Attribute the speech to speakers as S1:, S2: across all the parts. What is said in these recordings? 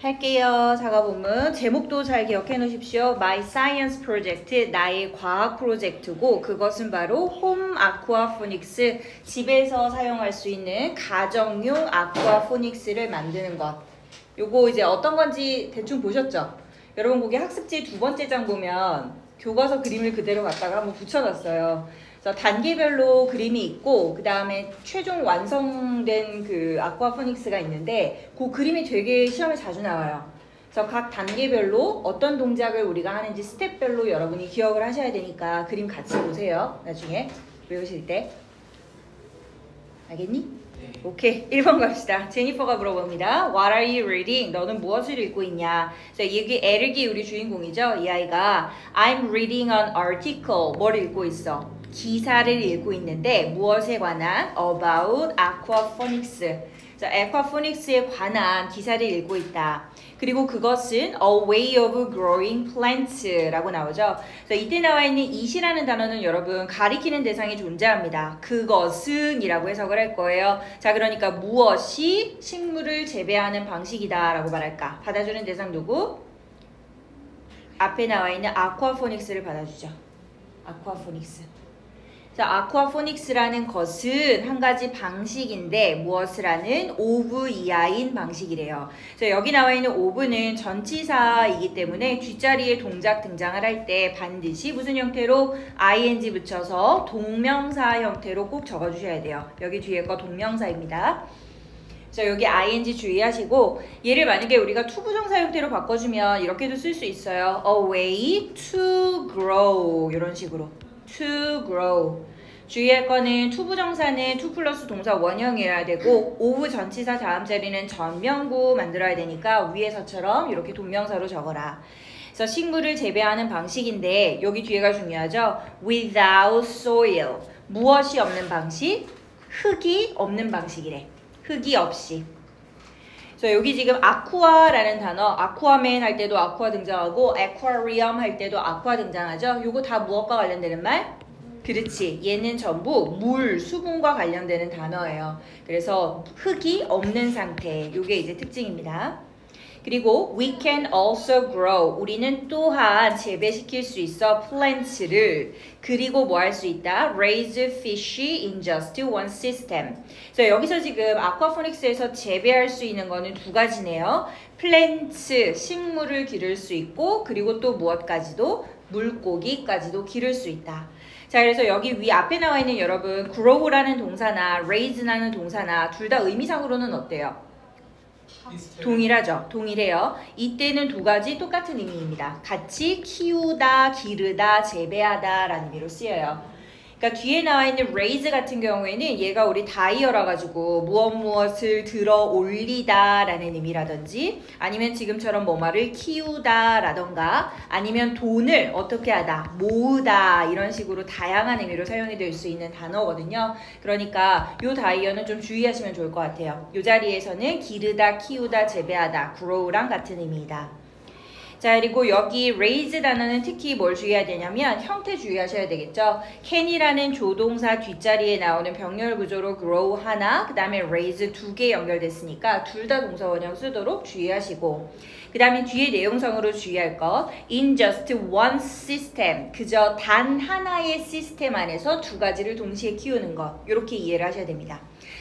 S1: 할게요. 자가본문 제목도 잘 기억해 놓으십시오. My Science Project, 나의 과학 프로젝트고 그것은 바로 홈 아쿠아포닉스, 집에서 사용할 수 있는 가정용 아쿠아포닉스를 만드는 것. 요거 이제 어떤 건지 대충 보셨죠? 여러분 거기 학습지 2번째 장 보면 교과서 그림을 그대로 갖다가 한번 붙여놨어요. 그래서 단계별로 그림이 있고 그 다음에 최종 완성된 그 아쿠아포닉스가 있는데 그 그림이 되게 시험에 자주 나와요. 그래서 각 단계별로 어떤 동작을 우리가 하는지 스텝별로 여러분이 기억을 하셔야 되니까 그림 같이 보세요. 나중에 외우실 때. 알겠니?
S2: 네.
S1: 오케이. 1번 갑시다. 제니퍼가 물어봅니다. What are you reading? 너는 무엇을 읽고 있냐? 그래서 여기 에르기 우리 주인공이죠. 이 아이가 I'm reading an article. 뭘 읽고 있어? 기사를 읽고 있는데 무엇에 관한? About aquaponics. 그래서 aquaponic스에 관한 기사를 읽고 있다. 그리고 그것은 a way of growing plants라고 나오죠. 그래서 이때 나와 있는 it이라는 단어는 여러분 가리키는 대상이 존재합니다. 그것은 이라고 해석을 할 거예요. 자, 그러니까 무엇이 식물을 재배하는 방식이다 라고 말할까? 받아주는 대상 누구? 앞에 나와 있는 aquaponic스를 받아주죠. aquaponic스. 자, 아쿠아포닉스라는 것은 한 가지 방식인데 무엇을 하는? of 이하인 방식이래요. 그래서 여기 나와 있는 of는 전치사이기 때문에 뒷자리에 동작 등장을 할 때 반드시 무슨 형태로? ing 붙여서 동명사 형태로 꼭 적어주셔야 돼요. 여기 뒤에 거 동명사입니다. 자, 여기 ing 주의하시고 얘를 만약에 우리가 투부정사 형태로 바꿔주면 이렇게도 쓸 수 있어요. A way to grow 이런 식으로. to grow. 주의할 거는 투부정사는 to 플러스 동사 원형이어야 되고 of 전치사 다음 자리는 전명구 만들어야 되니까 위에서처럼 이렇게 동명사로 적어라. 그래서 식물을 재배하는 방식인데 여기 뒤에가 중요하죠. without soil. 무엇이 없는 방식? 흙이 없는 방식이래. 흙이 없이. 그래서 여기 지금 아쿠아라는 단어, 아쿠아맨 할 때도 아쿠아 등장하고 애쿠아리엄 할 때도 아쿠아 등장하죠. 요거 다 무엇과 관련되는 말? 그렇지. 얘는 전부 물, 수분과 관련되는 단어예요. 그래서 흙이 없는 상태. 요게 이제 특징입니다. 그리고 we can also grow. 우리는 또한 재배시킬 수 있어 plants를. 그리고 뭐 할 수 있다? raise fish in just one system. 그래서 여기서 지금 아쿠아포닉스에서 재배할 수 있는 거는 두 가지네요. plants, 식물을 기를 수 있고 그리고 또 무엇까지도? 물고기까지도 기를 수 있다. 자, 그래서 여기 위 앞에 나와 있는 여러분 grow라는 동사나 raise라는 동사나 둘 다 의미상으로는 어때요? 동일하죠. 동일해요. 이때는 두 가지 똑같은 의미입니다. 같이 키우다, 기르다, 재배하다 라는 의미로 쓰여요. 그러니까 뒤에 나와 있는 raise 같은 경우에는 얘가 우리 다이어라 가지고 무엇을 들어 올리다 라는 의미라든지 아니면 지금처럼 뭐뭐를 키우다 라던가 아니면 돈을 어떻게 하다, 모으다 이런 식으로 다양한 의미로 사용이 될 수 있는 단어거든요. 그러니까 요 다이어는 좀 주의하시면 좋을 것 같아요. 요 자리에서는 기르다, 키우다, 재배하다, grow랑 같은 의미이다. 자, 그리고 여기 raise 단어는 특히 뭘 주의해야 되냐면 형태 주의하셔야 되겠죠. can이라는 조동사 뒷자리에 나오는 병렬 구조로 grow 하나, 그 다음에 raise 두 개 연결됐으니까 둘 다 동사 원형 쓰도록 주의하시고 그 다음에 뒤에 내용상으로 주의할 것 in just one system, 그저 단 하나의 시스템 안에서 두 가지를 동시에 키우는 것 이렇게 이해를 하셔야 됩니다.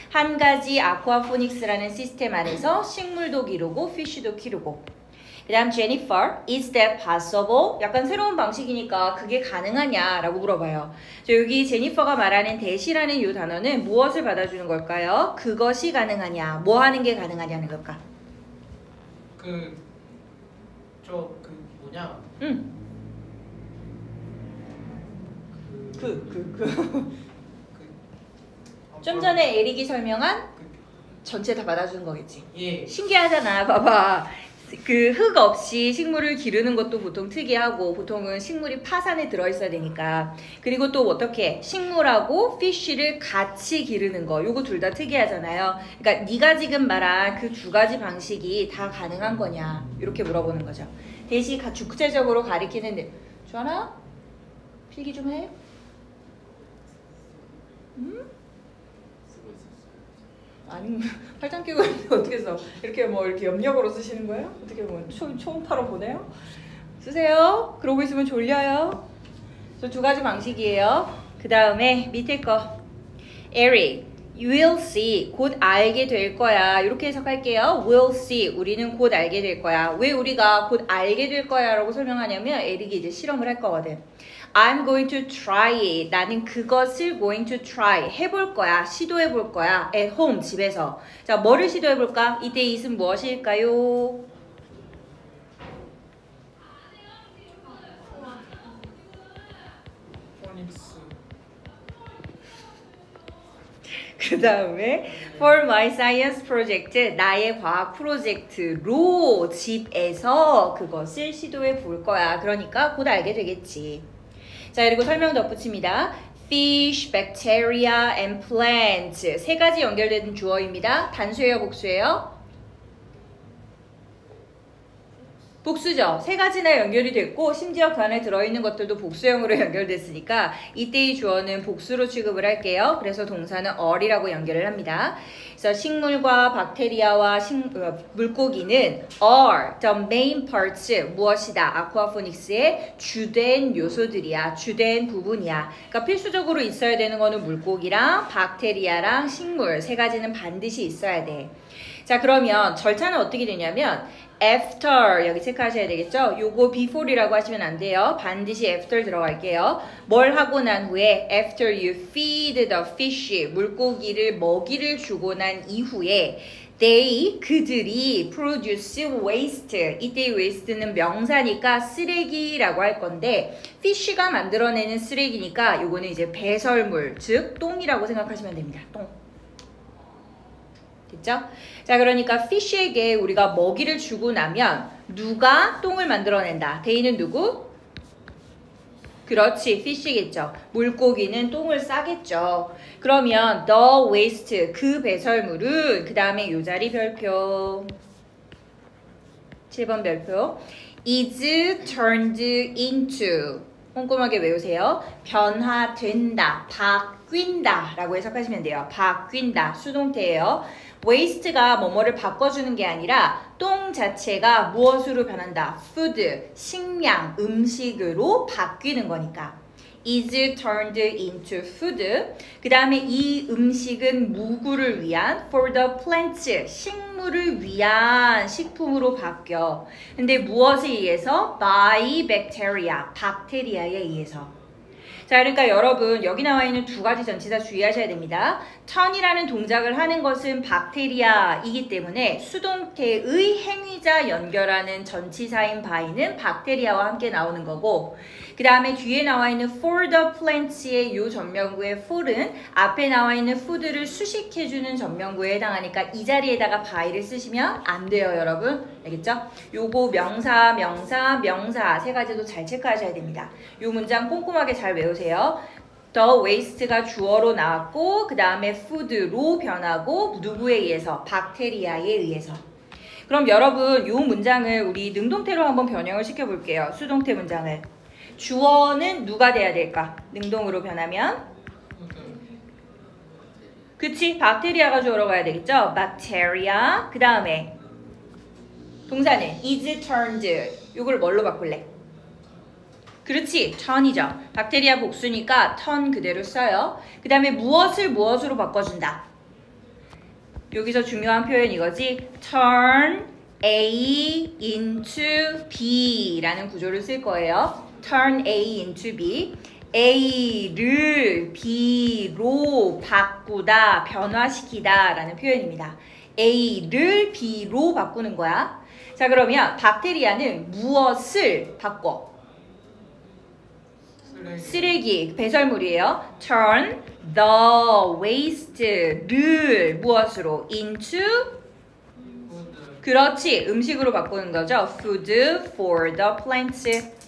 S1: 한 가지 아쿠아포닉스라는 시스템 안에서 식물도 기르고 피쉬도 키우고 그 다음 Jennifer, is that possible? 약간 새로운 방식이니까 그게 가능하냐? 라고 물어봐요. 자, 여기 제니퍼가 말하는 that이라는 이 단어는 무엇을 받아주는 걸까요? 그것이 가능하냐? 뭐 하는 게 가능하냐는 걸까?
S2: 뭐냐?
S1: 좀 전에 에릭이 설명한 전체 다 받아주는 거겠지?
S2: 예.
S1: 신기하잖아. 봐봐. 그 흙 없이 식물을 기르는 것도 보통 특이하고 보통은 식물이 파산에 들어있어야 되니까 그리고 또 어떻게 식물하고 피쉬를 같이 기르는 거 요거 둘 다 특이하잖아요. 그러니까 네가 지금 말한 그 두 가지 방식이 다 가능한 거냐 이렇게 물어보는 거죠. 대신 구체적으로 가리키는데 주하나? 필기 좀 해? 아니 팔짱 끼고 있는데 어떻게 써? 이렇게 뭐 이렇게 염력으로 쓰시는 거예요? 어떻게 보면 초음파로 보내요? 쓰세요. 그러고 있으면 졸려요. 저 두 가지 방식이에요. 그 다음에 밑에 거. Eric, you will see. 곧 알게 될 거야. 이렇게 해석할게요. will see. 우리는 곧 알게 될 거야. 왜 우리가 곧 알게 될 거야 라고 설명하냐면 에릭이 이제 실험을 할 거거든. I'm going to try it. 나는 그것을 going to try. 해볼 거야. 시도해 볼 거야. At home. 집에서. 자, 뭐를 시도해 볼까? 이때 it은 무엇일까요? 그 다음에 for my science project 나의 과학 프로젝트로 집에서 그것을 시도해 볼 거야. 그러니까 곧 알게 되겠지. 자, 그리고 설명 덧붙입니다. fish, bacteria, and plants 세 가지 연결된 주어입니다. 단수예요, 복수예요? 복수죠. 세 가지나 연결이 됐고 심지어 그 안에 들어있는 것들도 복수형으로 연결됐으니까 이때의 주어는 복수로 취급을 할게요. 그래서 동사는 all이라고 연결을 합니다. 그래서 식물과 박테리아와 물고기는 are the main parts 무엇이다. 아쿠아포닉스의 주된 요소들이야. 주된 부분이야. 그러니까 필수적으로 있어야 되는 거는 물고기랑 박테리아랑 식물 세 가지는 반드시 있어야 돼. 자, 그러면 절차는 어떻게 되냐면 after 여기 체크하셔야 되겠죠? 요거 before이라고 하시면 안 돼요. 반드시 after 들어갈게요. 뭘 하고 난 후에 after you feed the fish 물고기를 먹이를 주고 난 이후에 they 그들이 produce waste 이때 waste는 명사니까 쓰레기라고 할 건데 fish가 만들어내는 쓰레기니까 요거는 이제 배설물 즉 똥이라고 생각하시면 됩니다. 똥. 됐죠? 자, 그러니까 fish에게 우리가 먹이를 주고 나면 누가 똥을 만들어낸다. they는 누구? 그렇지, fish겠죠. 물고기는 똥을 싸겠죠. 그러면 the waste, 그 배설물은 그 다음에 요 자리 별표 7번 별표 is turned into 꼼꼼하게 외우세요. 변화된다, 바뀐다 라고 해석하시면 돼요. 바뀐다, 수동태예요. waste가 뭐뭐를 바꿔주는 게 아니라 똥 자체가 무엇으로 변한다? food, 식량, 음식으로 바뀌는 거니까. is turned into food. 그 다음에 이 음식은 무구를 위한 for the plants, 식물을 위한 식품으로 바뀌어. 근데 무엇에 의해서? by bacteria, 박테리아에 의해서. 자, 그러니까 여러분 여기 나와 있는 두 가지 전치사 주의하셔야 됩니다. turn이라는 동작을 하는 것은 박테리아이기 때문에 수동태의 행위자 연결하는 전치사인 by는 박테리아와 함께 나오는 거고 그 다음에 뒤에 나와 있는 for the plants의 요 전명구의 for은 앞에 나와 있는 food를 수식해주는 전명구에 해당하니까 이 자리에다가 by를 쓰시면 안 돼요, 여러분. 알겠죠? 요거 명사, 명사, 명사 세 가지도 잘 체크하셔야 됩니다. 요 문장 꼼꼼하게 잘 외우세요. The waste가 주어로 나왔고 그 다음에 food로 변하고 누구에 의해서? 박테리아에 의해서. 그럼 여러분 요 문장을 우리 능동태로 한번 변형을 시켜볼게요. 수동태 문장을. 주어는 누가 돼야 될까? 능동으로 변하면? 그치? 박테리아가 주어로 가야 되겠죠? bacteria. 그 다음에 동사는 is turned. 요걸 뭘로 바꿀래? 그렇지, turn이죠. 박테리아 복수니까 turn 그대로 써요. 그 다음에 무엇을 무엇으로 바꿔준다. 여기서 중요한 표현 이거지. turn A into B라는 구조를 쓸 거예요. turn A into B. A를 B로 바꾸다, 변화시키다 라는 표현입니다. A를 B로 바꾸는 거야. 자, 그러면 박테리아는 무엇을 바꿔? 쓰레기, 배설물이에요. turn the waste를 무엇으로? into 그렇지, 음식으로 바꾸는 거죠. food for the plants.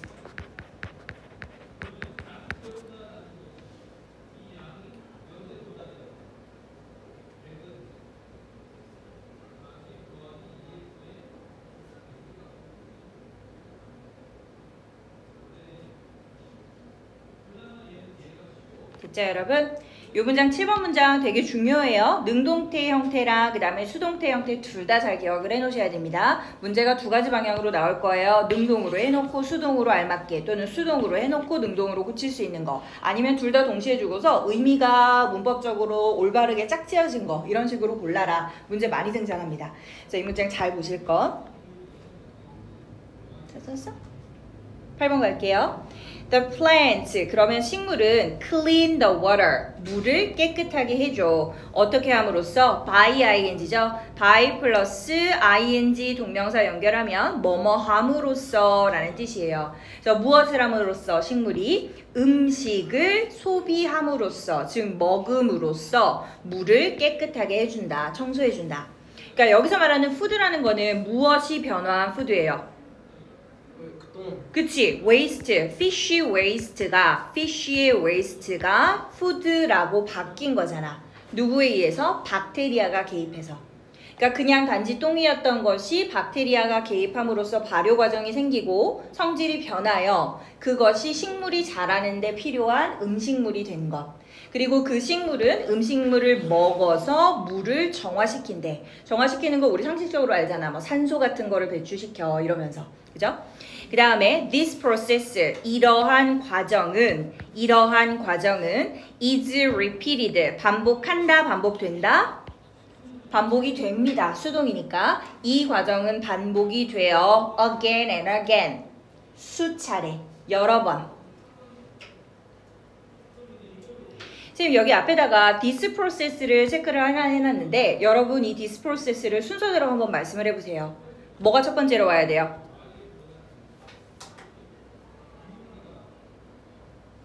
S1: 됐죠, 여러분? 이 문장 7번 문장 되게 중요해요. 능동태 형태랑 그 다음에 수동태 형태 둘 다 잘 기억을 해놓으셔야 됩니다. 문제가 두 가지 방향으로 나올 거예요. 능동으로 해놓고 수동으로 알맞게 또는 수동으로 해놓고 능동으로 고칠 수 있는 거 아니면 둘 다 동시에 주고서 의미가 문법적으로 올바르게 짝지어진 거 이런 식으로 골라라. 문제 많이 등장합니다. 자, 이 문장 잘 보실 거. 찾았어? 8번 갈게요. The plant, 그러면 식물은 clean the water, 물을 깨끗하게 해줘. 어떻게 함으로써? by ing죠. by 플러스 ing 동명사 연결하면 뭐뭐 함으로써 라는 뜻이에요. 그래서 무엇을 함으로써? 식물이 음식을 소비함으로써, 즉 먹음으로써 물을 깨끗하게 해준다. 청소해준다. 그러니까 여기서 말하는 food라는 거는 무엇이 변화한 food예요. 그치, waste, fish waste의 waste가 food라고 바뀐 거잖아. 누구에 의해서? 박테리아가 개입해서. 그러니까 그냥 단지 똥이었던 것이 박테리아가 개입함으로써 발효 과정이 생기고 성질이 변하여 그것이 식물이 자라는 데 필요한 음식물이 된 것. 그리고 그 식물은 음식물을 먹어서 물을 정화시킨대. 정화시키는 거 우리 상식적으로 알잖아. 뭐 산소 같은 거를 배출시켜 이러면서. 그죠? 그 다음에 this process, 이러한 과정은 is repeated, 반복한다, 반복된다? 반복이 됩니다. 수동이니까. 이 과정은 반복이 돼요. again and again. 수차례, 여러 번. 지금 여기 앞에다가 this process를 체크를 하나 해놨는데 여러분 이 this process를 순서대로 한번 말씀을 해보세요. 뭐가 첫 번째로 와야 돼요?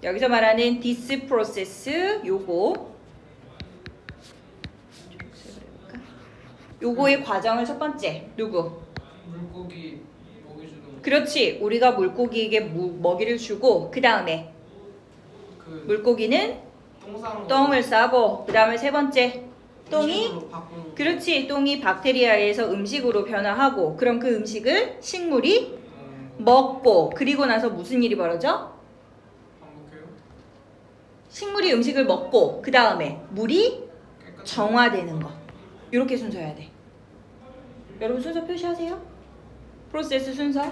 S1: 여기서 말하는 this process 요거의 과정을 첫 번째 누구?
S2: 물고기 먹이 주는 거.
S1: 그렇지. 우리가 물고기에게 먹이를 주고 그 다음에 물고기는 똥을 싸고 그 다음에 세 번째 똥이 그렇지. 똥이 박테리아에서 음식으로 변화하고 그럼 그 음식을 식물이 먹고 그리고 나서 무슨 일이 벌어져? 식물이 음식을 먹고 그 다음에 물이 정화되는 거. 이렇게 순서여야 돼. 여러분 순서 표시하세요. 프로세스 순서.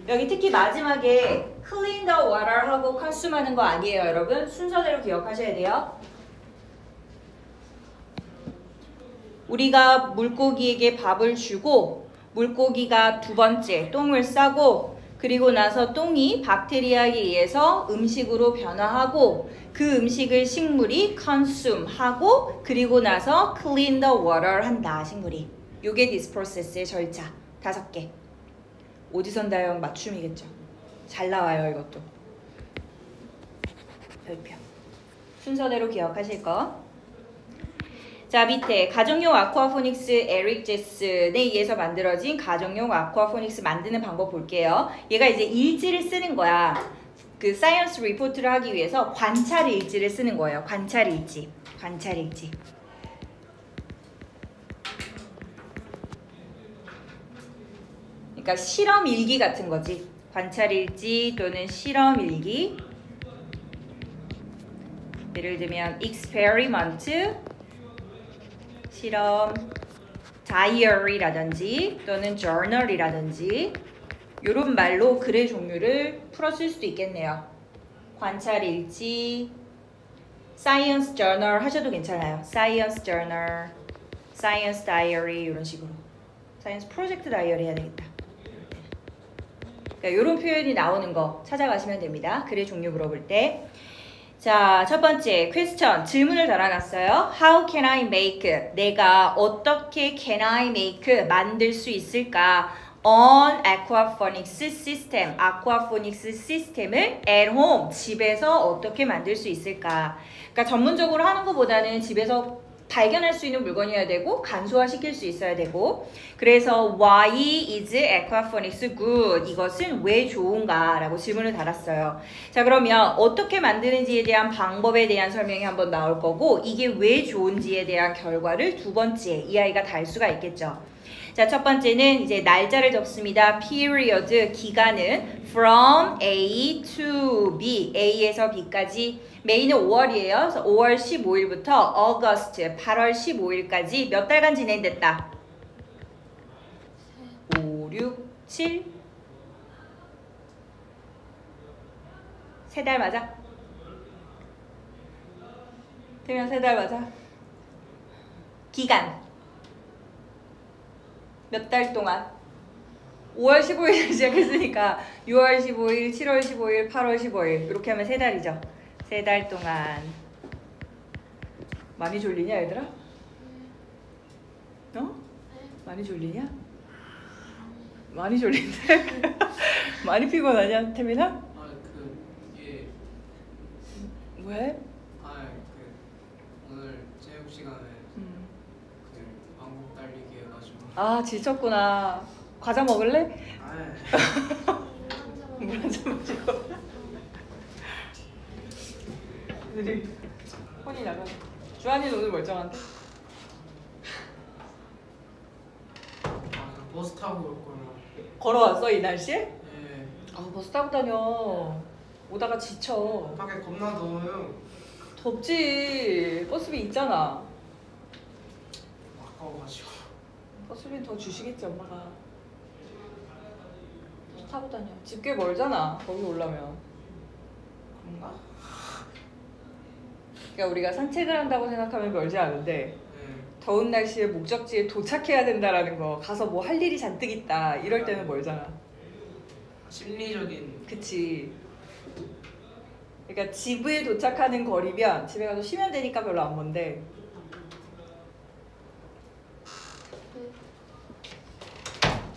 S1: 여기 특히 마지막에 clean the water 하고 consume 하는 거 아니에요. 여러분 순서대로 기억하셔야 돼요. 우리가 물고기에게 밥을 주고 물고기가 두 번째 똥을 싸고 그리고 나서 똥이 박테리아에 의해서 음식으로 변화하고 그 음식을 식물이 consume 하고 그리고 나서 clean the water 한다. 식물이. 요게 this process의 절차. 5개. 오지선 다형 맞춤이겠죠. 잘 나와요 이것도. 별표. 순서대로 기억하실 거. 자 밑에 가정용 아쿠아포닉스 에릭 제슨에 의해서 만들어진 가정용 아쿠아포닉스 만드는 방법 볼게요. 얘가 이제 일지를 쓰는 거야. 그 사이언스 리포트를 하기 위해서 관찰 일지를 쓰는 거예요. 관찰 일지. 관찰 일지. 그러니까 실험 일기 같은 거지. 관찰 일지 또는 실험 일기. 예를 들면 experiment 실험, 다이어리라든지 또는 저널이라든지 이런 말로 글의 종류를 풀어쓸 수도 있겠네요. 관찰 일지, 사이언스 저널 하셔도 괜찮아요. 사이언스 저널, 사이언스 다이어리 이런 식으로. 사이언스 프로젝트 다이어리 해야 되겠다. 그러니까 이런 표현이 나오는 거 찾아가시면 됩니다. 글의 종류 물어볼 때. 자, 첫 번째 퀘스천 질문을 달아놨어요. How can I make? 내가 어떻게 can I make? 만들 수 있을까? On aquaponics system. aquaponics 시스템을 at home. 집에서 어떻게 만들 수 있을까? 그러니까 전문적으로 하는 것보다는 집에서 발견할 수 있는 물건이어야 되고 간소화시킬 수 있어야 되고 그래서 Why is aquaponics good? 이것은 왜 좋은가? 라고 질문을 달았어요. 자 그러면 어떻게 만드는지에 대한 방법에 대한 설명이 한번 나올 거고 이게 왜 좋은지에 대한 결과를 두 번째 이 아이가 달 수가 있겠죠. 자, 첫 번째는 이제 날짜를 적습니다. period, 기간은 from A to B, A에서 B까지. 메이는 5월이에요. 그래서 5월 15일부터 August, 8월 15일까지 몇 달간 진행됐다? 5, 6, 7. 3달 맞아? 태면 3달 맞아? 기간 몇 달 동안? 5월 15일 시작했으니까 6월 15일, 7월 15일, 8월 15일 이렇게 하면 3달이죠. 3달 동안. 많이 졸리냐 얘들아? 어? 많이 졸리냐? 많이 졸린데? 많이 피곤하냐 태민아?
S2: 이게
S1: 왜?
S2: 오늘 체육 시간에 왕복 달리기 해가지고.
S1: 아 지쳤구나. 과자 먹을래? 물 한 잔 마시고. 애들이 혼이 나가. 주한이는 오늘 멀쩡한데?
S2: 버스 타고 올 거라.
S1: 걸어왔어 이 날씨에?
S2: 네.
S1: 아 버스 타고 다녀. 오다가 지쳐.
S2: 밖에 겁나 더워요.
S1: 덥지. 버스비 있잖아.
S2: 아까워가지고.
S1: 버스비는 더 주시겠지 엄마가. 버스 타고 다녀. 집 꽤 멀잖아 거기 올라면. 그런가? 그러니까 우리가 산책을 한다고 생각하면 멀지 않은데 더운 날씨에 목적지에 도착해야 된다라는 거, 가서 뭐 할 일이 잔뜩 있다 이럴 때는 멀잖아.
S2: 심리적인.
S1: 그치. 그러니까 집에 도착하는 거리면 집에 가서 쉬면 되니까 별로 안 먼데.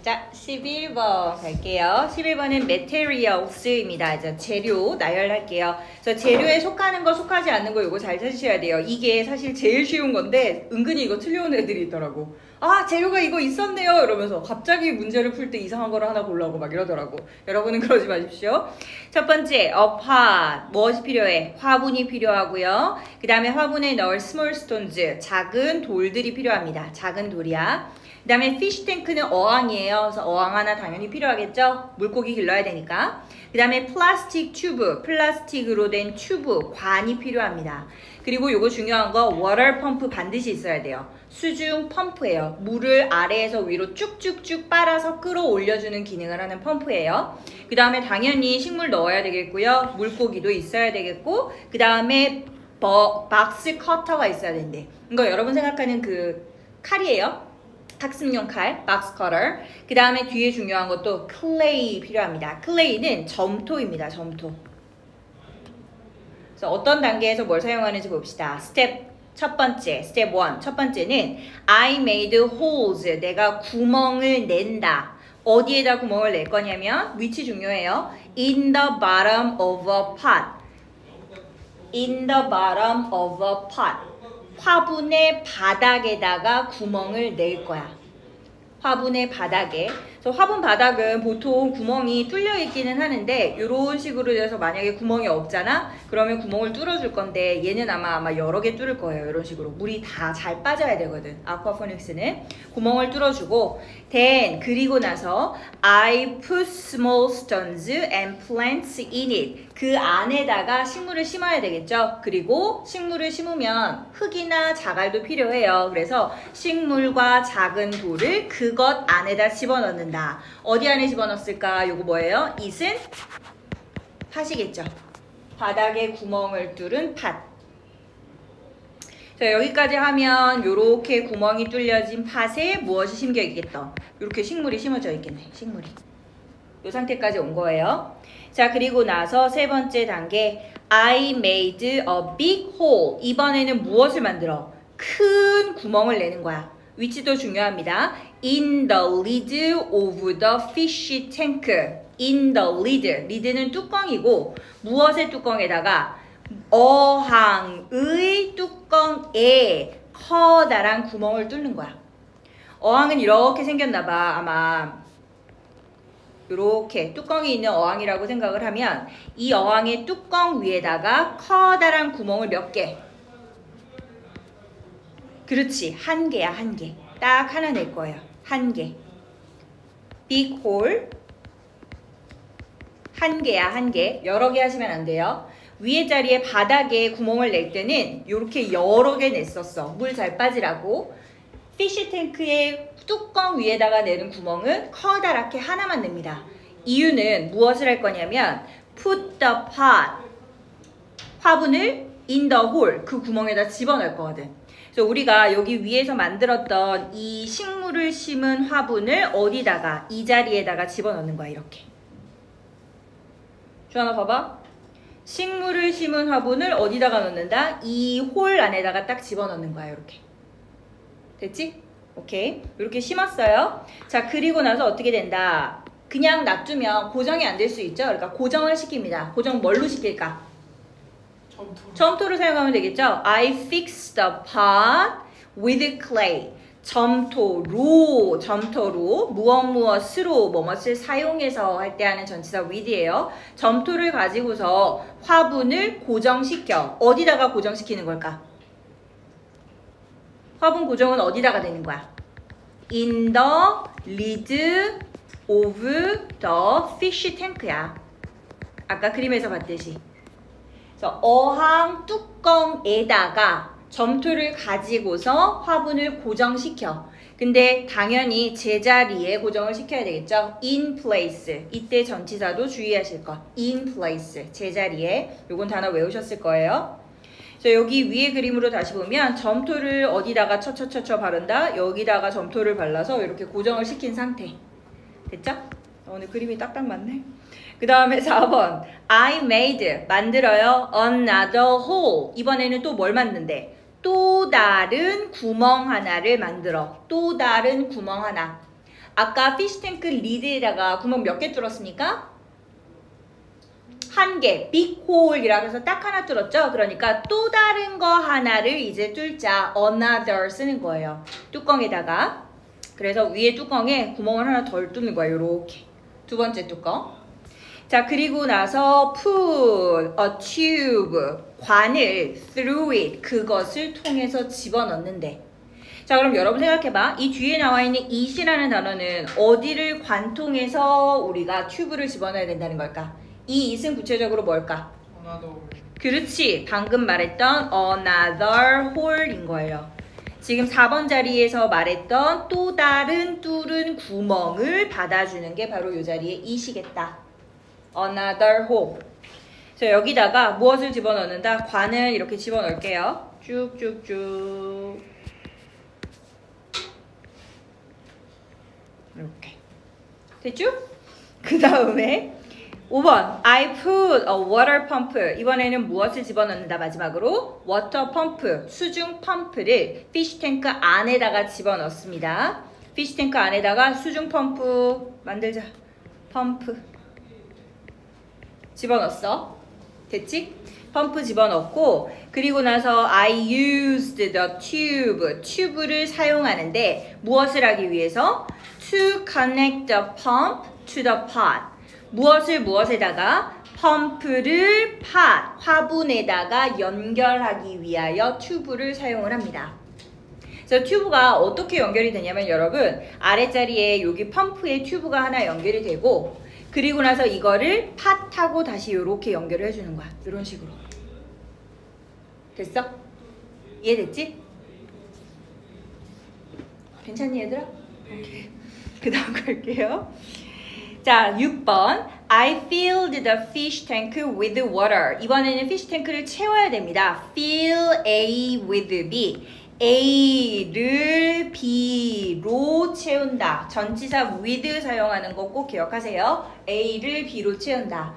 S1: 자, 11번 갈게요. 11번은 materials입니다. 이제 재료 나열할게요. 그래서 재료에 속하는 거, 속하지 않는 거 이거 잘 찾으셔야 돼요. 이게 사실 제일 쉬운 건데 은근히 이거 틀려오는 애들이 있더라고. 아, 재료가 이거 있었네요 이러면서 갑자기 문제를 풀 때 이상한 거를 하나 고르라고 막 이러더라고. 여러분은 그러지 마십시오. 첫 번째, a pot. 무엇이 필요해? 화분이 필요하고요. 그 다음에 화분에 넣을 small stones. 작은 돌들이 필요합니다. 작은 돌이야. 그 다음에 fish tank는 어항이에요. 그래서 어항 하나 당연히 필요하겠죠? 물고기 길러야 되니까. 그 다음에 플라스틱 튜브, 플라스틱으로 된 튜브, 관이 필요합니다. 그리고 요거 중요한 거 워터 펌프 반드시 있어야 돼요. 수중 펌프예요. 물을 아래에서 위로 쭉쭉쭉 빨아서 끌어올려주는 기능을 하는 펌프예요. 그 다음에 당연히 식물 넣어야 되겠고요. 물고기도 있어야 되겠고, 그 다음에 박스 커터가 있어야 된대. 이거 여러분 생각하는 그 칼이에요. 학습용 칼, 박스 커터. 그 다음에 뒤에 중요한 것도 클레이 필요합니다. 클레이는 점토입니다. 점토. 그래서 어떤 단계에서 뭘 사용하는지 봅시다. 스텝 첫 번째, 스텝 1. 첫 번째는 I made holes. 내가 구멍을 낸다. 어디에다 구멍을 낼 거냐면 위치 중요해요. In the bottom of a pot. In the bottom of a pot. 화분의 바닥에다가 구멍을 낼 거야. 화분의 바닥에. 그래서 화분 바닥은 보통 구멍이 뚫려 있기는 하는데 이런 식으로 돼서 만약에 구멍이 없잖아? 그러면 구멍을 뚫어줄 건데 얘는 아마 여러 개 뚫을 거예요. 이런 식으로. 물이 다 잘 빠져야 되거든. 아쿠아포닉스는. 구멍을 뚫어주고 then 그리고 나서 I put small stones and plants in it. 그 안에다가 식물을 심어야 되겠죠. 그리고 식물을 심으면 흙이나 자갈도 필요해요. 그래서 식물과 작은 돌을 그것 안에다 집어넣는다. 어디 안에 집어넣었을까? 요거 뭐예요? it은 팥이겠죠. 바닥에 구멍을 뚫은 팥. 자, 여기까지 하면 요렇게 구멍이 뚫려진 팥에 무엇이 심겨 있겠다. 요렇게 식물이 심어져 있겠네. 식물이. 요 상태까지 온 거예요. 자, 그리고 나서 세 번째 단계 I made a big hole. 이번에는 무엇을 만들어? 큰 구멍을 내는 거야. 위치도 중요합니다. In the lid of the fish tank. In the lid. lid는 뚜껑이고 무엇의 뚜껑에다가 어항의 뚜껑에 커다란 구멍을 뚫는 거야. 어항은 이렇게 생겼나봐. 아마 이렇게 뚜껑이 있는 어항이라고 생각을 하면 이 어항의 뚜껑 위에다가 커다란 구멍을 몇 개? 그렇지. 한 개야, 한 개. 딱 하나 낼 거예요. 한 개. big hole. 한 개야, 한 개. 여러 개 하시면 안 돼요. 위에 자리에 바닥에 구멍을 낼 때는 이렇게 여러 개 냈었어. 물 잘 빠지라고. 피쉬 탱크의 뚜껑 위에다가 내는 구멍은 커다랗게 하나만 냅니다. 이유는 무엇을 할 거냐면 put the pot, 화분을 in the hole, 그 구멍에다 집어넣을 거거든. 그래서 우리가 여기 위에서 만들었던 이 식물을 심은 화분을 어디다가, 이 자리에다가 집어넣는 거야, 이렇게. 주하나 봐봐. 식물을 심은 화분을 어디다가 넣는다? 이 홀 안에다가 딱 집어넣는 거야, 이렇게. 됐지? 오케이. 이렇게 심었어요. 자, 그리고 나서 어떻게 된다? 그냥 놔두면 고정이 안 될 수 있죠? 그러니까 고정을 시킵니다. 고정 뭘로 시킬까? 점토를 사용하면 되겠죠? I fix the pot with clay. 점토로 무엇으로 뭐뭇을 사용해서 할 때 하는 전치사 with예요. 점토를 가지고서 화분을 고정시켜. 어디다가 고정시키는 걸까? 화분 고정은 어디다가 되는 거야? In the lid of the fish tank야. 아까 그림에서 봤듯이. 그래서 어항 뚜껑에다가 점토를 가지고서 화분을 고정시켜. 근데 당연히 제자리에 고정을 시켜야 되겠죠? In place. 이때 전치사도 주의하실 거. In place. 제자리에. 요건 단어 외우셨을 거예요. 그래서 여기 위에 그림으로 다시 보면 점토를 어디다가 쳐쳐쳐쳐 바른다. 여기다가 점토를 발라서 이렇게 고정을 시킨 상태. 됐죠? 오늘 그림이 딱딱 맞네. 그 다음에 4번. I made. 만들어요. Another hole. 이번에는 또 뭘 만든대? 또 다른 구멍 하나를 만들어. 또 다른 구멍 하나. 아까 피시탱크 리드에다가 구멍 몇 개 뚫었습니까? 한 개. 빅 홀이라고 해서 딱 하나 뚫었죠? 그러니까 또 다른 거 하나를 이제 뚫자. Another 쓰는 거예요. 뚜껑에다가. 그래서 위에 뚜껑에 구멍을 하나 덜 뚫는 거예요. 요렇게. 두 번째 뚜껑. 자, 그리고 나서 put a tube, 관을 through it, 그것을 통해서 집어넣는데. 자, 그럼 여러분 생각해봐. 이 뒤에 나와 있는 it이라는 단어는 어디를 관통해서 우리가 튜브를 집어넣어야 된다는 걸까? 이 it은 구체적으로 뭘까? 그렇지. 방금 말했던 another hole인 거예요. 지금 4번 자리에서 말했던 또 다른 뚫은 구멍을 받아주는 게 바로 이 자리에 it이겠다. Another hole. 그래서 여기다가 무엇을 집어넣는다? 관을 이렇게 집어넣을게요. 쭉쭉쭉. 이렇게. 됐죠? 그 다음에 5번. I put a water pump. 이번에는 무엇을 집어넣는다? 마지막으로 water pump, 수중 펌프를 fish tank 안에다가 집어넣습니다. fish tank 안에다가 수중 펌프 만들자. 펌프. 집어넣었어. 됐지? 펌프 집어넣고 그리고 나서 I used the tube. 튜브를 사용하는데 무엇을 하기 위해서? To connect the pump to the pot. 무엇을 무엇에다가? 펌프를 pot, 화분에다가 연결하기 위하여 튜브를 사용을 합니다. 그래서 튜브가 어떻게 연결이 되냐면 여러분 아랫자리에 여기 펌프에 튜브가 하나 연결이 되고 그리고 나서 이거를 팥하고 다시 이렇게 연결을 해주는 거야. 이런 식으로. 됐어? 이해됐지? 괜찮니 얘들아? 오케이. 그 다음 갈게요. 자, 6번. I filled the fish tank with water. 이번에는 fish tank를 채워야 됩니다. Fill A with B. A를 B로 채운다. 전치사 with 사용하는 거 꼭 기억하세요. A를 B로 채운다.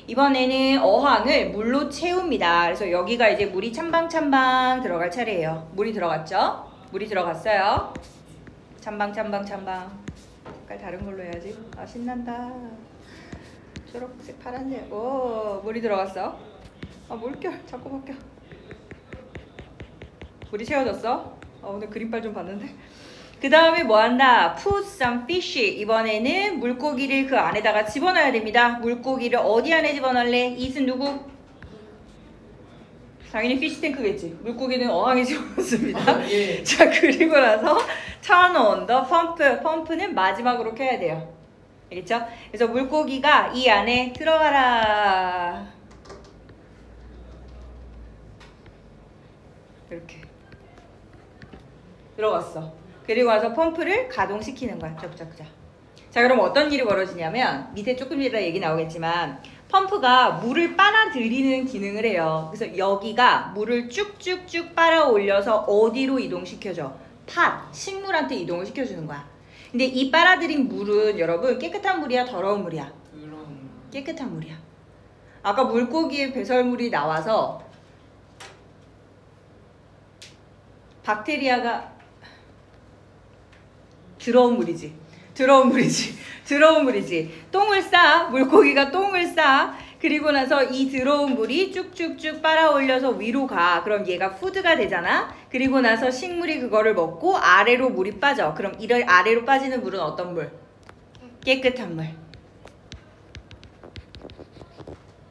S1: 이번에는 어항을 물로 채웁니다. 그래서 여기가 이제 물이 찬방찬방 들어갈 차례예요. 물이 들어갔죠? 물이 들어갔어요. 찬방. 색깔 다른 걸로 해야지. 아, 신난다. 초록색, 파란색. 오, 물이 들어갔어. 아, 물결 자꾸 바뀌어. 물이 채워졌어. 오늘 그림빨 좀 봤는데. 그 다음에 뭐 한다? Put some fish. 이번에는 물고기를 그 안에다가 집어넣어야 됩니다. 물고기를 어디 안에 집어넣을래? it은 누구? 당연히 피시탱크겠지. 물고기는 어항에 집어넣습니다.
S2: 예.
S1: 자, 그리고 나서 turn on the pump. 펌프는 마지막으로 켜야 돼요. 알겠죠? 그래서 물고기가 이 안에 들어가라. 이렇게 들어갔어. 그리고 와서 펌프를 가동시키는 거야. 자, 그럼 어떤 일이 벌어지냐면 밑에 조금 이따 얘기 나오겠지만 펌프가 물을 빨아들이는 기능을 해요. 그래서 여기가 물을 쭉쭉쭉 빨아 올려서 어디로 이동시켜줘? 식물한테 이동을 시켜주는 거야. 근데 이 빨아들인 물은 여러분 깨끗한 물이야, 더러운 물이야?
S2: 그런
S1: 깨끗한 물이야. 아까 물고기의 배설물이 나와서 박테리아가 더러운 물이지. 똥을 싸. 물고기가 똥을 싸. 그리고 나서 이 더러운 물이 쭉쭉쭉 빨아 올려서 위로 가. 그럼 얘가 푸드가 되잖아. 그리고 나서 식물이 그거를 먹고 아래로 물이 빠져. 그럼 이런 아래로 빠지는 물은 어떤 물? 깨끗한 물.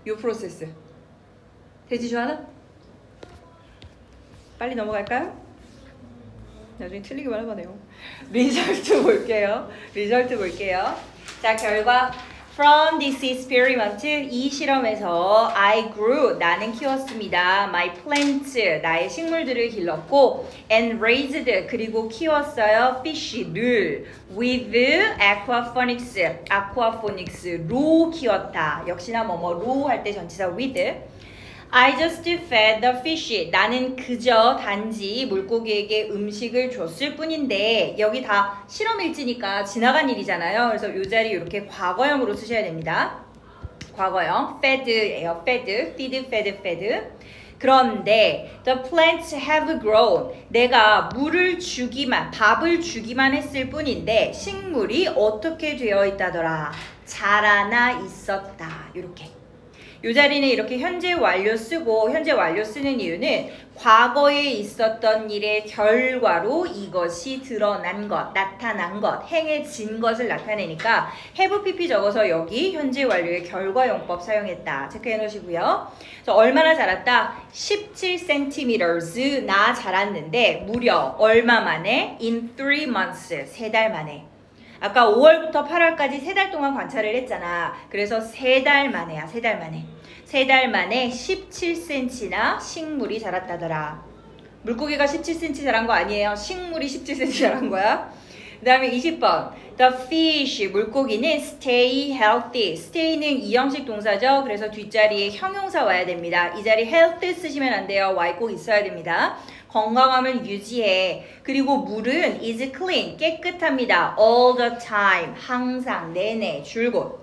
S1: 요 프로세스. 되지, 주하나? 빨리 넘어갈까요? 나중에 틀리기만 해봐요. 리절트 볼게요. 자, 결과 From this experiment, 이 실험에서 I grew, 나는 키웠습니다. My plants, 나의 식물들을 길렀고 and raised, 그리고 키웠어요. fish를 with aquaponics로 키웠다. 역시나 뭐뭐로 할 때 전치사 with. I just fed the fish. 나는 그저 단지 물고기에게 음식을 줬을 뿐인데 여기 다 실험 일지니까 지나간 일이잖아요. 그래서 이 자리 이렇게 과거형으로 쓰셔야 됩니다. 과거형 fed예요. feed. 그런데 the plants have grown. 내가 밥을 주기만 했을 뿐인데 식물이 어떻게 되어 있다더라? 자라나 있었다. 이렇게. 이 자리는 이렇게 현재 완료 쓰고 현재 완료 쓰는 이유는 과거에 있었던 일의 결과로 이것이 드러난 것, 나타난 것, 행해진 것을 나타내니까 have pp 적어서 여기 현재 완료의 결과용법 사용했다. 체크해 놓으시고요. 그래서 얼마나 자랐다? 17cm 나 자랐는데 무려 얼마 만에? In 3 months, 3달 만에. 아까 5월부터 8월까지 3달 동안 관찰을 했잖아. 그래서 3달 만에야, 3달 만에. 3달 만에 17cm나 식물이 자랐다더라. 물고기가 17cm 자란 거 아니에요. 식물이 17cm 자란 거야. 그 다음에 20번. The fish, 물고기는 stay healthy. stay는 이형식 동사죠. 그래서 뒷자리에 형용사 와야 됩니다. 이 자리 health 쓰시면 안 돼요. Y 꼭 있어야 됩니다. 건강함을 유지해. 그리고 물은 is clean, 깨끗합니다. all the time, 항상, 내내, 줄곧.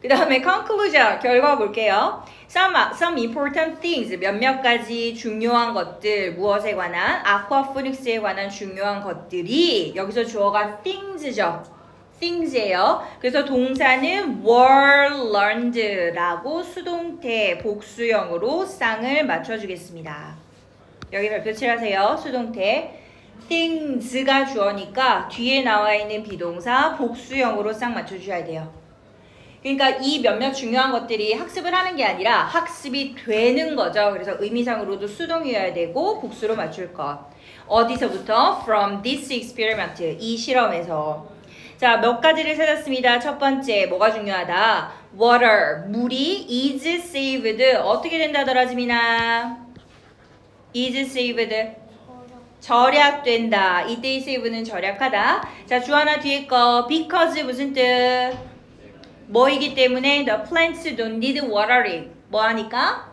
S1: 그 다음에 conclusion, 결과 볼게요. Some important things, 몇몇 가지 중요한 것들, 무엇에 관한, aquaponics에 관한 중요한 것들이, 여기서 주어가 things죠. things예요. 그래서 동사는 were learned라고 수동태 복수형으로 쌍을 맞춰주겠습니다. 여기 발표 칠하세요. 수동태 things가 주어니까 뒤에 나와 있는 비동사 복수형으로 쌍 맞춰주셔야 돼요. 그러니까 이 몇몇 중요한 것들이 학습을 하는 게 아니라 학습이 되는 거죠. 그래서 의미상으로도 수동이어야 되고 복수로 맞출 것. 어디서부터? From this experiment, 이 실험에서. 자, 몇 가지를 찾았습니다. 첫 번째, 뭐가 중요하다? Water, 물이 is saved. 어떻게 된다더라, 지민아? is saved. 절약된다. 이때의 save는 절약하다. 자, 주하나 뒤에 거. because 무슨 뜻? 뭐이기 때문에 the plants don't need watering. 뭐 하니까?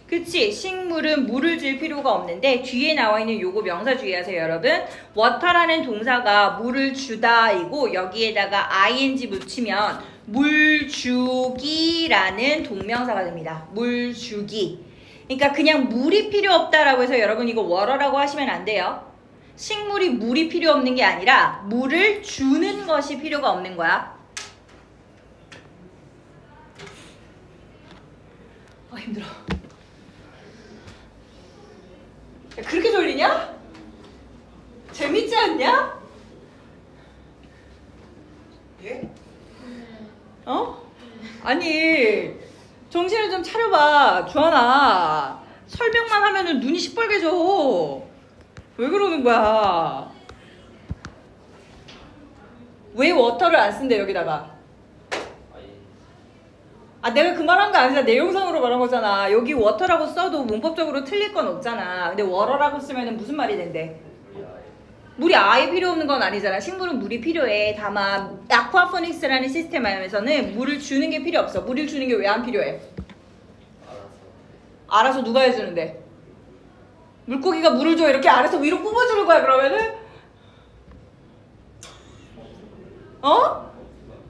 S1: 그치, 식물은 물을 줄 필요가 없는데 뒤에 나와 있는 요거 명사 주의하세요, 여러분. water라는 동사가 물을 주다이고 여기에다가 ing 붙이면 물주기라는 동명사가 됩니다. 물주기. 그러니까 그냥 물이 필요 없다라고 해서 여러분 이거 water라고 하시면 안 돼요. 식물이 물이 필요 없는 게 아니라 물을 주는 것이 필요가 없는 거야. 힘들어. 야, 그렇게 졸리냐? 재밌지 않냐?
S2: 예?
S1: 어? 아니 정신을 좀 차려봐. 주하나 설명만 하면은 눈이 시뻘개져. 왜 그러는 거야? 왜 워터를 안 쓴대 여기다가? 아 내가 그 말한 거 아니라 내용상으로 말한 거잖아. 여기 워터라고 써도 문법적으로 틀릴 건 없잖아. 근데 워터라고 쓰면 무슨 말이 된대? 물이 아예 필요 없는 건 아니잖아. 식물은 물이 필요해. 다만 아쿠아포닉스라는 시스템 안에서는 물을 주는 게 필요 없어. 물을 주는 게 왜 안 필요해? 알아서 누가 해주는데? 물고기가 물을 줘 이렇게 아래서 위로 뿜어주는 거야 그러면은? 어?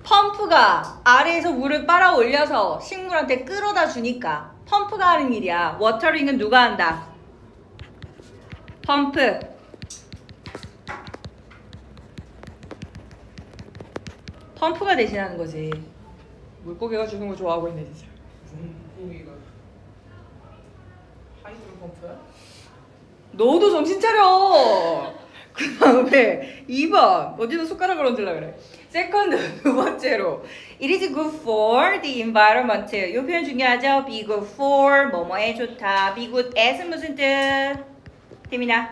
S1: 펌프가 아래에서 물을 빨아 올려서 식물한테 끌어다 주니까 펌프가 하는 일이야. 워터링은 누가 한다? 펌프. 펌프가 대신하는 거지. 물고기가 주는 거 좋아하고 있네 진짜.
S2: 물고기가 하이드로 펌프야?
S1: 너도 정신 차려. 그 다음에 2번 어디서 숟가락을 얹으려 그래. 세컨드 두 번째로 It is good for the environment. 이 표현 중요하죠. Be good for 뭐뭐에 좋다. Be good as은 무슨 뜻? 태민아.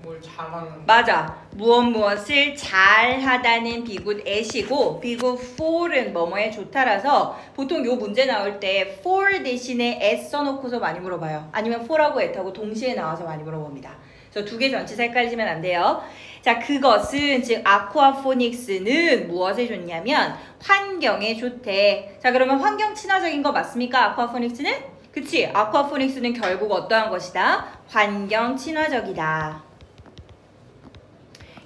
S2: 뭘 잘하는.
S1: 맞아. 무엇을 잘하다는 be good at이고 be good for은 뭐뭐에 좋다라서 보통 요 문제 나올 때 for 대신에 at 써놓고서 많이 물어봐요. 아니면 for하고 at하고 동시에 나와서 많이 물어봅니다. 그래서 두 개 전치사 헷갈리시면 안 돼요. 자, 그것은 즉 아쿠아포닉스는 무엇에 좋냐면 환경에 좋대. 자, 그러면 환경 친화적인 거 맞습니까? 아쿠아포닉스는? 그치? 아쿠아포닉스는 결국 어떠한 것이다? 환경 친화적이다.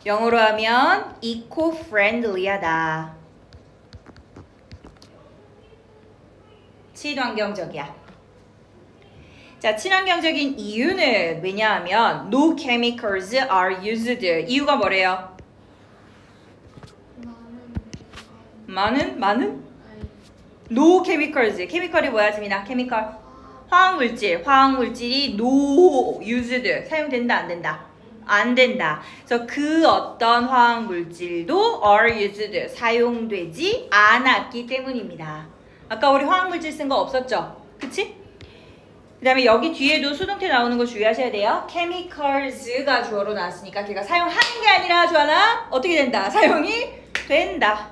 S1: 영어로 하면 eco-friendly하다. 친환경적이야. 자, 친환경적인 이유는 왜냐하면 no chemicals are used. 이유가 뭐래요? 많은? no chemicals. 케미컬이 뭐야, 지민아? 케미컬. 화학물질. 화학물질이 no used. 사용된다, 안 된다? 안 된다. 그래서 그 어떤 화학물질도 are used. 사용되지 않았기 때문입니다. 아까 우리 화학물질 쓴 거 없었죠? 그치? 그 다음에 여기 뒤에도 수동태 나오는 거 주의하셔야 돼요. chemicals가 주어로 나왔으니까 걔가 사용하는 게 아니라 주하나 어떻게 된다? 사용이 된다.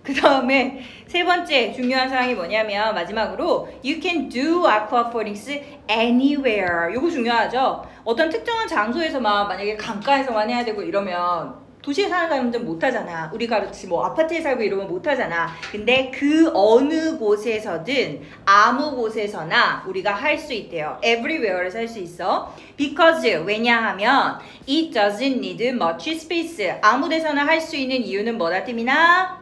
S1: 그 다음에 세 번째 중요한 사항이 뭐냐면 마지막으로 You can do aquaponics anywhere. 이거 중요하죠? 어떤 특정한 장소에서만 만약에 강가에서만 해야 되고 이러면 도시에 사는 사람들은 못하잖아. 우리가 그렇지 뭐 아파트에 살고 이러면 못하잖아. 근데 그 어느 곳에서든 아무 곳에서나 우리가 할 수 있대요. Everywhere에서 할 수 있어. Because 왜냐하면 It doesn't need much space. 아무 데서나 할 수 있는 이유는 뭐다 팀이나?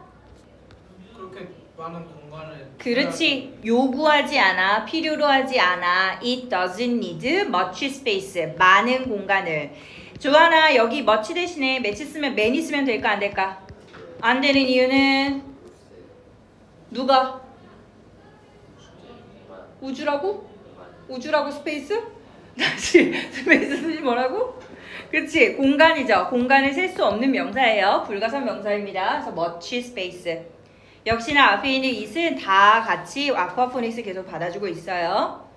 S2: 그렇게 많은 공간을.
S1: 그렇지. 요구하지 않아. 필요로 하지 않아. It doesn't need much space. 많은 공간을. 조하나 여기 much 대신에 much 쓰면 many 쓰면 될까 안 될까? 안 되는 이유는 누가? 우주라고? 우주라고 스페이스? 다시 스페이스 쓰지 뭐라고? 그치 공간이죠. 공간을 셀 수 없는 명사예요. 불가산 명사입니다. 그래서 much space. 역시나 앞에 있는 it은 다 같이 아쿠아포닉스 계속 받아주고 있어요.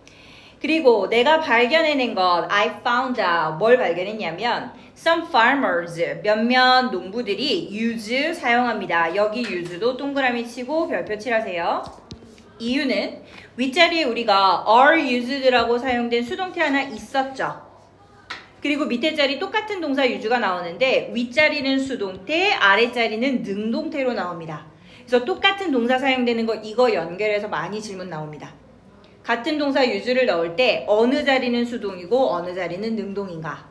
S1: 그리고 내가 발견해낸 것 I found out 뭘 발견했냐면 some farmers 몇몇 농부들이 use 사용합니다. 여기 use도 동그라미 치고 별표 칠하세요. 이유는 윗자리에 우리가 are used라고 사용된 수동태 하나 있었죠. 그리고 밑에 자리 똑같은 동사 use가 나오는데 윗자리는 수동태 아랫자리는 능동태로 나옵니다. 그래서 똑같은 동사 사용되는 거 이거 연결해서 많이 질문 나옵니다. 같은 동사 use를 넣을 때 어느 자리는 수동이고 어느 자리는 능동인가?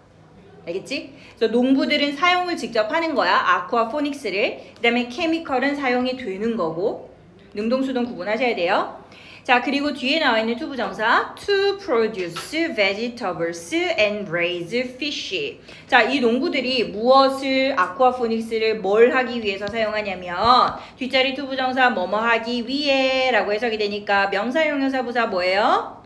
S1: 알겠지? 그래서 농부들은 사용을 직접 하는 거야. 아쿠아포닉스를. 그 다음에 케미컬은 사용이 되는 거고 능동, 수동 구분하셔야 돼요. 자, 그리고 뒤에 나와 있는 투부정사 to produce vegetables and raise fish. 자, 이 농부들이 무엇을 아쿠아포닉스를 뭘 하기 위해서 사용하냐면 뒷자리 투부정사 뭐뭐 하기 위해 라고 해석이 되니까 명사, 형용사, 부사 뭐예요?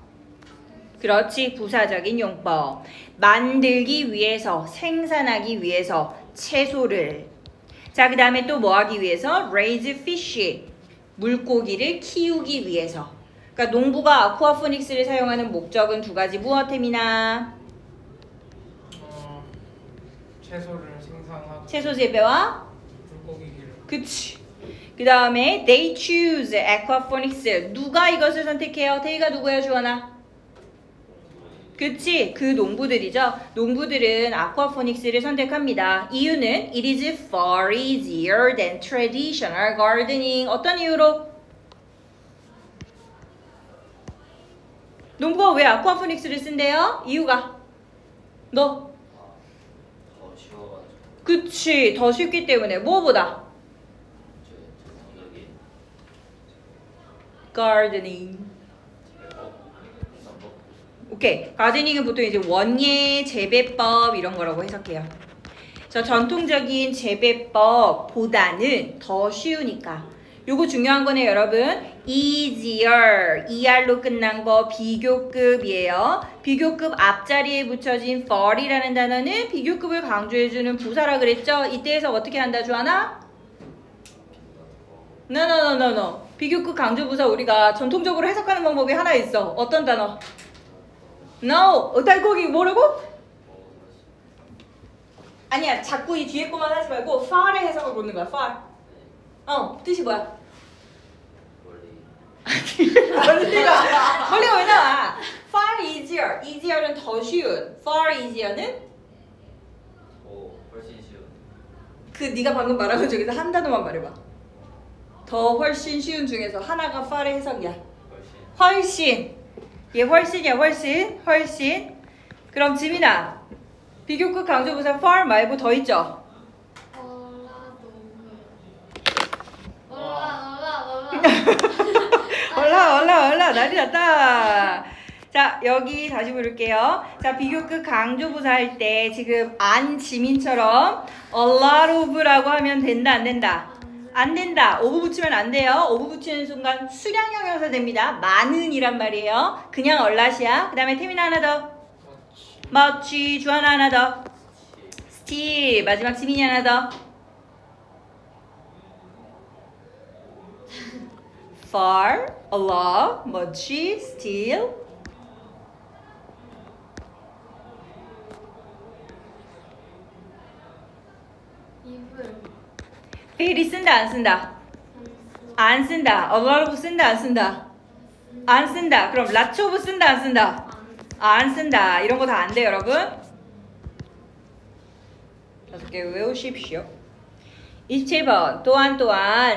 S1: 그렇지, 부사적인 용법. 만들기 위해서, 생산하기 위해서 채소를. 자, 그 다음에 또 뭐 하기 위해서? raise fish. 물고기를 키우기 위해서. 그러니까 농부가 아쿠아포닉스를 사용하는 목적은 두 가지. 무엇템이나
S2: 채소를 생산하고
S1: 채소 재배와
S2: 물고기 기를.
S1: 그치. 그 다음에 they choose aquaponics. 누가 이것을 선택해요? they가 누구예요, 주원아? 그치. 그 농부들이죠. 농부들은 아쿠아포닉스를 선택합니다. 이유는 it is far easier than traditional gardening. 어떤 이유로? 농부가 왜 아쿠아포닉스를 쓴대요? 이유가? 너?
S3: 더 쉬워가지고
S1: 그치. 더 쉽기 때문에. 뭐보다?
S3: 저 성격이
S1: gardening.
S3: 공산법
S1: 오케이. 가드닝은 보통 이제 원예 재배법 이런 거라고 해석해요. 저 전통적인 재배법보다는 더 쉬우니까. 요거 중요한 거네, 여러분. easier. er로 끝난 거 비교급이에요. 비교급 앞자리에 붙여진 far이라는 단어는 비교급을 강조해주는 부사라 그랬죠? 이때 해석 어떻게 한다, 주하나? No. 비교급 강조 부사 우리가 전통적으로 해석하는 방법이 하나 있어. 어떤 단어? No. 달고기 뭐라고? 아니야. 자꾸 이 뒤에 거만 하지 말고 far의 해석을 보는 거야. far. 뜻이 뭐야? 멀리가 왜 나와? far easier. easier는 더 쉬운. far easier는
S3: 훨씬 쉬운
S1: 그 네가 방금 말한 것 중에서 한 단어만 말해봐. 더 훨씬 쉬운 중에서 하나가 far의 해석이야. 훨씬. 얘 훨씬이야. 훨씬. 그럼 지민아, 비교급 강조부사 far 말고 더 있죠? 올라 난리 났다. 자, 여기 다시 부를게요. 자, 비교급 강조부사 할 때 지금 안 지민처럼 a lot of라고 하면 된다 안 된다? 안 된다. 오브 붙이면 안 돼요. 오브 붙이는 순간 수량 형용사 됩니다. 많은이란 말이에요. 그냥 얼랏이야. 그 다음에 태민아 하나 더. much. 주하나 하나 더. still. 마지막 지민이 하나 더. far, a lot, much, still. very 쓴다 안 쓴다? 안 쓴다. a lot of 쓴다 안 쓴다? 안 쓴다. 그럼 lots of 쓴다 안 쓴다? 안 쓴다. 이런 거 다 안 돼, 여러분. 5개 외우십시오. 27번 또한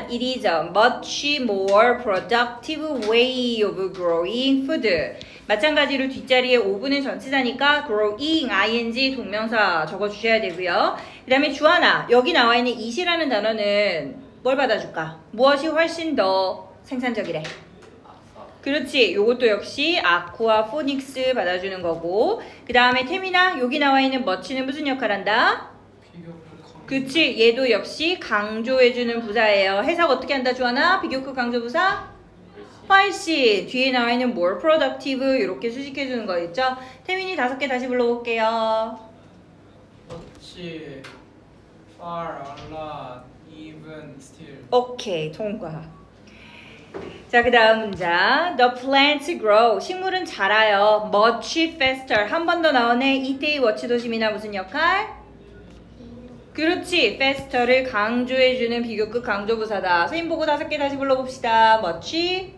S1: it is a much more productive way of growing food. 마찬가지로 뒷자리에 5분은 전치사니까 growing, ing, 동명사 적어주셔야 되고요. 그 다음에 주하나, 여기 나와 있는 it이라는 단어는 뭘 받아줄까? 무엇이 훨씬 더 생산적이래? 그렇지. 요것도 역시 아쿠아포닉스 받아주는 거고. 그 다음에 태민아, 여기 나와 있는 much는 무슨 역할 한다? 그치. 얘도 역시 강조해주는 부사예요. 해석 어떻게 한다, 주하나? 비교급 강조 부사? 훨씬. 뒤에 나와 있는 more productive 이렇게 수식해주는 거 있죠? 태민이 5개 다시 불러볼게요.
S2: much, far, a lot, even, still.
S1: 오케이. 통과. 자, 그 다음 문장. The plants grow. 식물은 자라요. much faster. 한 번 더 나오네. 이때의 watch 도심이나 무슨 역할? 그렇지. faster를 강조해주는 비교급 강조부사다. 선생님 보고 5개 다시 불러봅시다. much.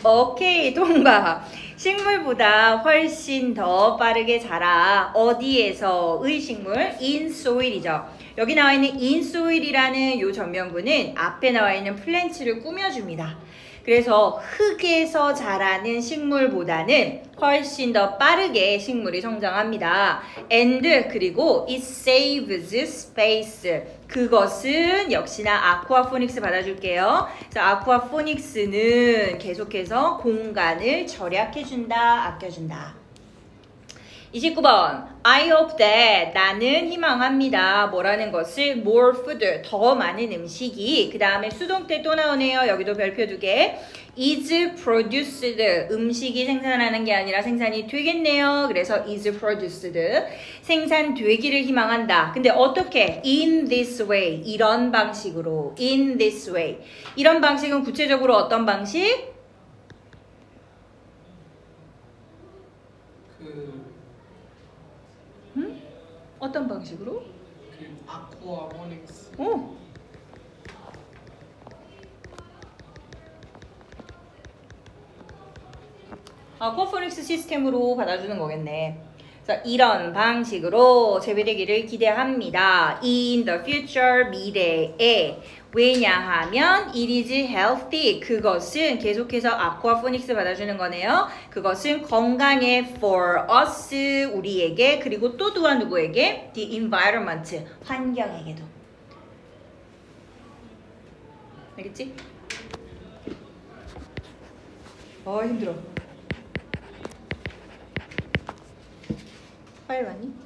S1: 오케이. 통과. 식물보다 훨씬 더 빠르게 자라. 어디에서의 식물? in soil이죠. 여기 나와 있는 in soil이라는 요 전면부는 앞에 나와 있는 플랜츠를 꾸며줍니다. 그래서 흙에서 자라는 식물보다는 훨씬 더 빠르게 식물이 성장합니다. and 그리고 it saves space. 그것은 역시나 아쿠아포닉스 받아줄게요. 자, 아쿠아포닉스는 계속해서 공간을 절약해준다, 아껴준다. 29번 I hope that 나는 희망합니다. 뭐라는 것을 more food 더 많은 음식이 그 다음에 수동태 또 나오네요. 여기도 별표 2개 is produced 음식이 생산하는 게 아니라 생산이 되겠네요. 그래서 is produced 생산되기를 희망한다. 근데 어떻게? In this way 이런 방식으로 in this way 이런 방식은 구체적으로 어떤 방식? 어떤 방식으로?
S2: 그 아쿠아포닉스.
S1: 오. 아쿠아포닉스 시스템으로 받아주는 거겠네. 그래서 이런 방식으로 재배되기를 기대합니다. In the future, 미래에. 왜냐하면 it is healthy. 그것은 계속해서 아쿠아포닉스 받아주는 거네요. 그것은 건강에 for us, 우리에게 그리고 또 또한 누구에게? The environment, 환경에게도. 알겠지? 힘들어. 파일 왔니?